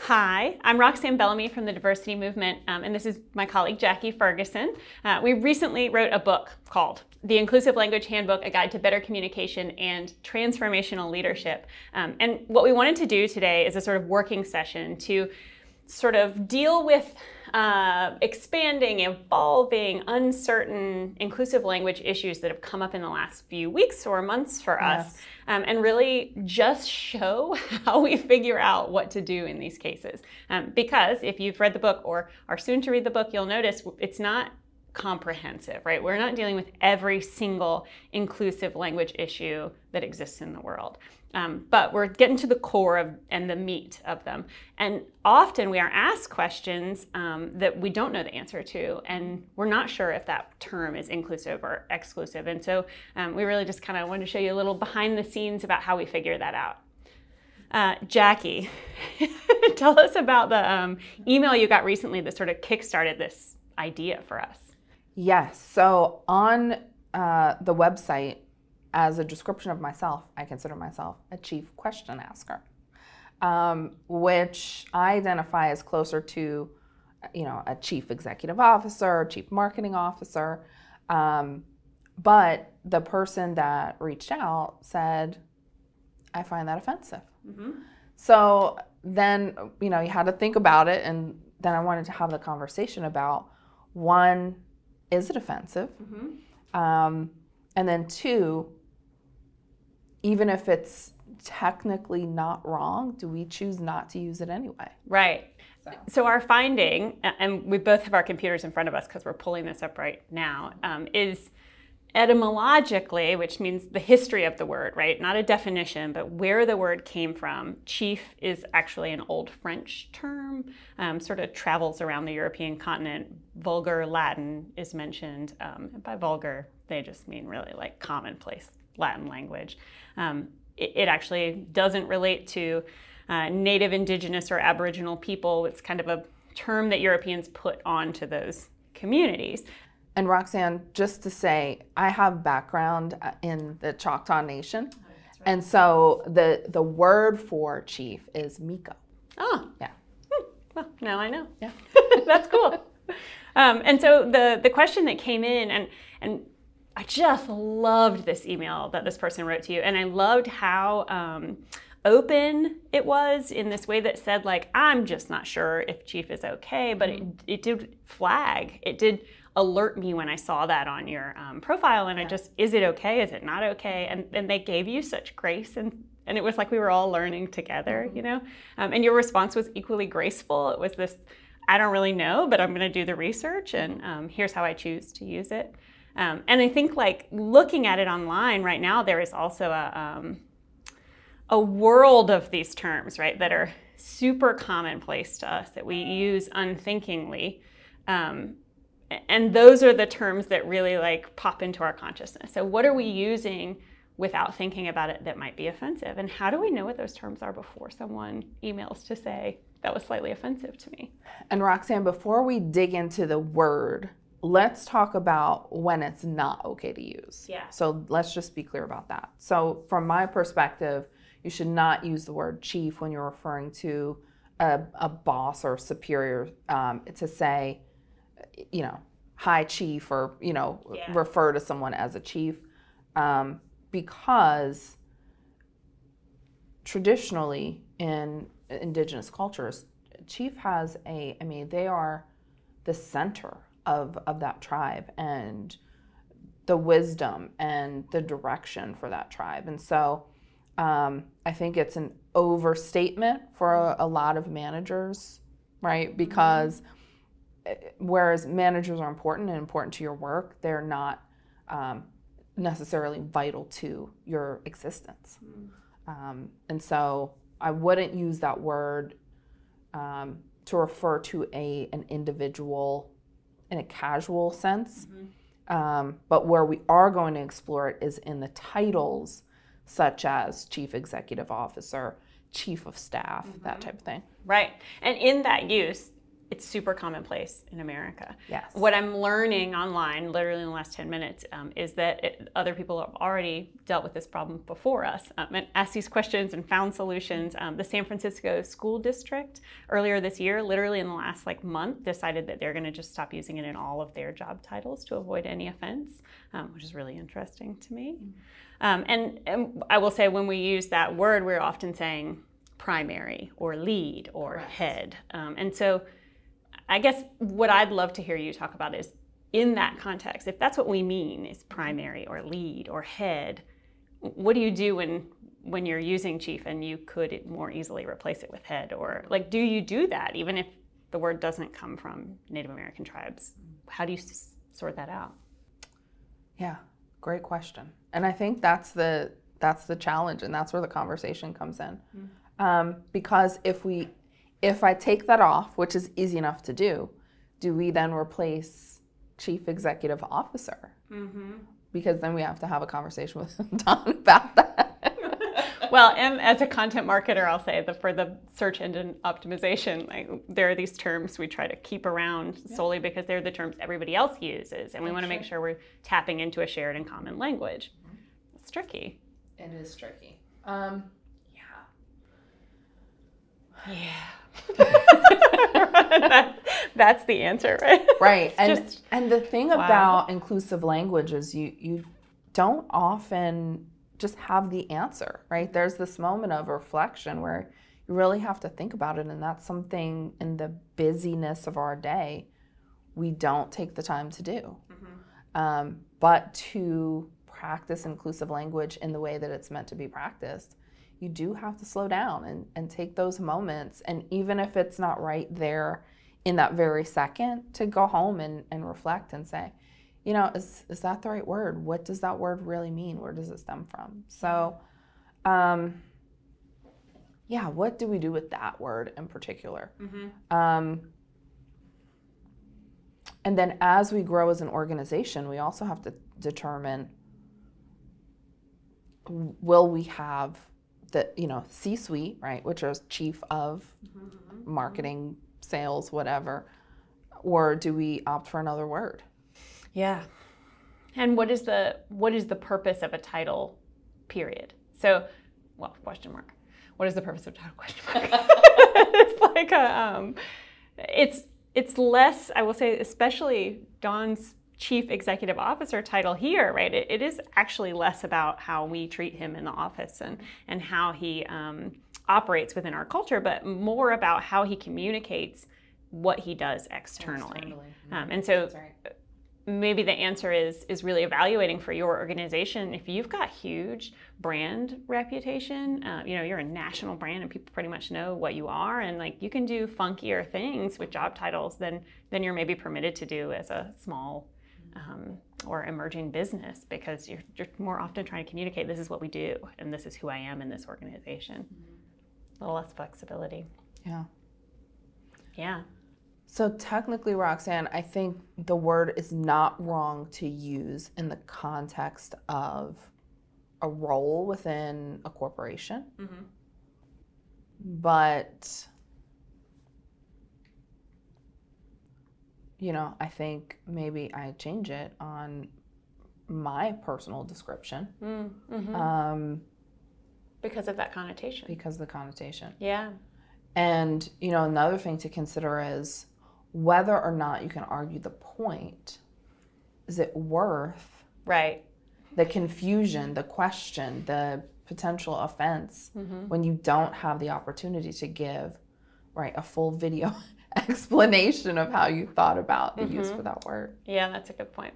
Hi, I'm Roxanne Bellamy from the Diversity Movement, and this is my colleague Jackie Ferguson. We recently wrote a book called The Inclusive Language Handbook, A Guide to Better Communication and Transformational Leadership. And what we wanted to do today is a sort of working session to sort of deal with expanding, evolving, uncertain, inclusive language issues that have come up in the last few weeks or months for us, and really just show how we figure out what to do in these cases. Because if you've read the book or are soon to read the book, you'll notice it's not comprehensive, right? We're not dealing with every single inclusive language issue that exists in the world. But we're getting to the core of and the meat of them. And often we are asked questions that we don't know the answer to, and we're not sure if that term is inclusive or exclusive. And so we really just kind of wanted to show you a little behind the scenes about how we figure that out. Jackie, tell us about the email you got recently that sort of kickstarted this idea for us. Yes, so on the website, as a description of myself, I consider myself a chief question asker, which I identify as closer to, a chief executive officer, chief marketing officer. But the person that reached out said, I find that offensive. Mm-hmm. So then, you had to think about it, and then I wanted to have the conversation about, one, is it offensive? Mm-hmm. And then two, even if it's technically not wrong, do we choose not to use it anyway? Right. So our finding, and we both have our computers in front of us because we're pulling this up right now, is etymologically, which means the history of the word, right? Not a definition, but where the word came from. Chief is actually an old French term, sort of travels around the European continent. Vulgar Latin is mentioned. And by vulgar, they just mean really like commonplace Latin language. It actually doesn't relate to native, indigenous, or Aboriginal people. It's kind of a term that Europeans put onto those communities. And Roxanne, just to say, I have background in the Choctaw Nation. Oh, that's right. And so the word for chief is Miko. Oh. Yeah. Well, now I know. Yeah. That's cool. And so the question that came in, and I just loved this email that this person wrote to you, and I loved how open it was in this way that said, like, I'm just not sure if chief is okay, but it did flag. It did alert me when I saw that on your profile, and is it okay? Is it not okay? And they gave you such grace, and it was like we were all learning together, and your response was equally graceful. It was this, I don't really know, but I'm going to do the research, and here's how I choose to use it. And I think, like, looking at it online right now, there is also a world of these terms, right, that are super commonplace to us, that we use unthinkingly. And those are the terms that really, like, pop into our consciousness. So what are we using without thinking about it that might be offensive? And how do we know what those terms are before someone emails to say, that was slightly offensive to me? And Roxanne, before we dig into the word, let's talk about when it's not okay to use. Yeah. So let's just be clear about that. So from my perspective, you should not use the word chief when you're referring to a boss or superior, to say, hi chief, or, refer to someone as a chief, because traditionally in indigenous cultures, chief has they are the center of that tribe and the wisdom and the direction for that tribe. And so I think it's an overstatement for a lot of managers, right? Because whereas managers are important and important to your work, they're not necessarily vital to your existence. And so I wouldn't use that word to refer to an individual in a casual sense. But where we are going to explore it is in the titles, such as chief executive officer, chief of staff, that type of thing. Right. And in that use, it's super commonplace in America. Yes. What I'm learning online, literally in the last 10 minutes, is that other people have already dealt with this problem before us and asked these questions and found solutions. The San Francisco School District earlier this year, literally in the last month, decided that they're going to just stop using it in all of their job titles to avoid any offense, which is really interesting to me. And I will say when we use that word, we're often saying primary or lead or Correct. Head. And so I guess what I'd love to hear you talk about is, in that context, if that's what we mean is primary or lead or head, what do you do when you're using chief and you could more easily replace it with head? Or do you do that even if the word doesn't come from Native American tribes? How do you sort that out? Yeah, great question. And I think that's the challenge, and that's where the conversation comes in. Because if I take that off, which is easy enough to do we then replace Chief Executive Officer? Because then we have to have a conversation with Don about that. Well, and as a content marketer, I'll say that for the search engine optimization, there are these terms we try to keep around solely because they're the terms everybody else uses, and we want to make sure we're tapping into a shared and common language. It's tricky. It is tricky. That's the answer, right? Right. And the thing about inclusive language is you don't often just have the answer, right? There's this moment of reflection where you really have to think about it, and that's something in the busyness of our day we don't take the time to do. But to practice inclusive language in the way that it's meant to be practiced, you do have to slow down and take those moments. And even if it's not right there in that very second, to go home and reflect and say, is that the right word? What does that word really mean? Where does it stem from? So, what do we do with that word in particular? And then as we grow as an organization, we also have to determine, will we have the C-suite, right, which is chief of marketing, sales, whatever, or do we opt for another word? Yeah. And what is the purpose of a title, period? So, question mark. What is the purpose of a title, question mark? It's less, I will say, especially Don's Chief Executive Officer title here, right? It is actually less about how we treat him in the office and how he operates within our culture, but more about how he communicates what he does externally. And so maybe the answer is really evaluating for your organization. If you've got huge brand reputation, you're a national brand and people pretty much know what you are, and you can do funkier things with job titles than you're maybe permitted to do as a small or emerging business, because you're more often trying to communicate, this is what we do and this is who I am in this organization. A little less flexibility. Yeah. So technically, Roxanne, I think the word is not wrong to use in the context of a role within a corporation. But I think maybe I change it on my personal description. Because of that connotation. Because of the connotation. Yeah. And, another thing to consider is whether or not you can argue the point. Is it worth the confusion, the question, the potential offense when you don't have the opportunity to give, a full video explanation of how you thought about the use for that word? Yeah, that's a good point.